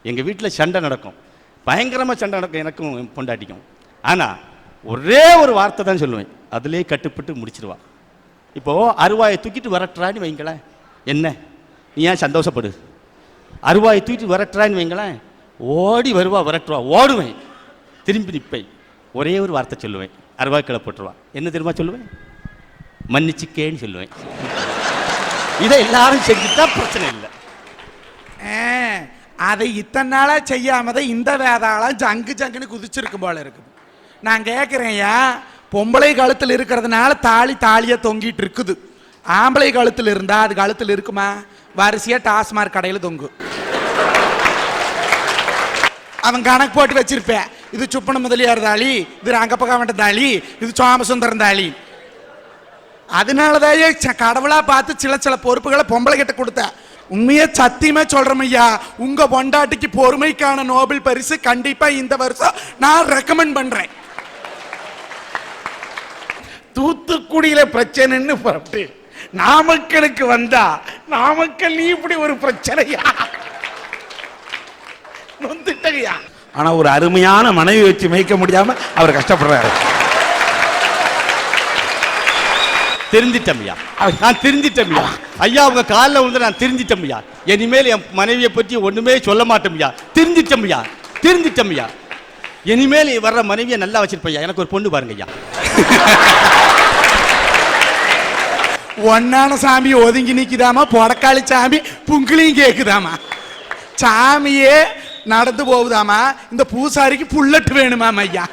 எங்கள் வீட்டில் சண்டை நடக்கும், பயங்கரமாக சண்டை நடக்கும் எனக்கும் பொண்டாட்டிக்கும். ஆனால் ஒரே ஒரு வார்த்தை தான் சொல்லுவேன், அதிலே கட்டுப்பட்டு முடிச்சிருவா. இப்போது அருவாயை தூக்கிட்டு வரட்டுறான்னு வைங்களேன், என்ன நீ ஏன் சந்தோஷப்படு, அருவாயை தூக்கிட்டு வரட்டுறான்னு வைங்களேன், ஓடி வருவா, வரட்டுவா, ஓடுவேன், திரும்பி நிற்பேன், ஒரே ஒரு வார்த்தை சொல்லுவேன், அருவாய் கிளப்பட்டுருவா. என்ன தெரியுமா சொல்லுவேன்? மன்னிச்சுக்கேன்னு சொல்லுவேன். இதை எல்லாரும் செஞ்சுட்டா பிரச்சனை இல்லை. அதை இத்தனை நாளா செய்யாமதான் இந்த வேதாளம் ஜங்கு ஜங்குன்னு குதிச்சிருக்கும் போல இருக்குது. நான் கேட்குறேன்யா, பொம்பளை கழுத்தில் இருக்கிறதுனால தாலியா தொங்கிட்டு இருக்குது. ஆம்பளை கழுத்தில் இருந்தா அது கழுத்தில் இருக்குமா? வரிசையா டாஸ்மார்க் கடையில் தொங்கு. அவன் கணக்கு போட்டு வச்சிருப்பேன், இது சுப்பன முதலியார் தாலி, இது ரங்கப்பகா வேண்ட தாலி, இது சோமசுந்தரம் தாலி. அதனாலதாயே கடவுளா பார்த்து சில பொறுப்புகளை பொம்பளை கிட்ட கொடுத்த. உண்மையே சத்தியமே சொல்றேன் ஐயா, உங்க பொண்டாட்டிக்கு பொறுமைக்கான நோபல் பரிசு கண்டிப்பா இந்த வருஷம் நான் ரெக்கமெண்ட் பண்றேன். தூத்துக்குடியில பிரச்சனைன்னு புறப்பட்டு நாமக்கலுக்கு வந்தா, நாமக்கல் நீ இப்படி ஒரு பிரச்சனையா வந்துட்டயா? ஆனா ஒரு அருமையான மனைவி வச்சு மேய்க்க முடியாம அவர் கஷ்டப்படுறாரு. தெரிஞ்சிட்டமையா, நான் தெரிஞ்சிட்டமையா ஐயா, அவங்க காலில் வந்து நான் தெரிஞ்சிட்டமையா, இனிமேல் என் மனைவியை பற்றி ஒண்ணுமே சொல்ல மாட்டோம்யா. தெரிஞ்சிட்டமையா, தெரிஞ்சிட்டமையா, இனிமேல் வர்ற மனைவியை நல்லா வச்சிருப்பையா. எனக்கு ஒரு பொண்ணு பாருங்க ஐயா. ஒன்னான சாமி ஒதுங்கி நிக்குதாமா, பொடக்காளி சாமி புங்கிலியும் கேக்குதாமா, சாமியே நடந்து போகுதாமா, இந்த பூசாரிக்கு புல்லட்டு வேணுமாம் ஐயா.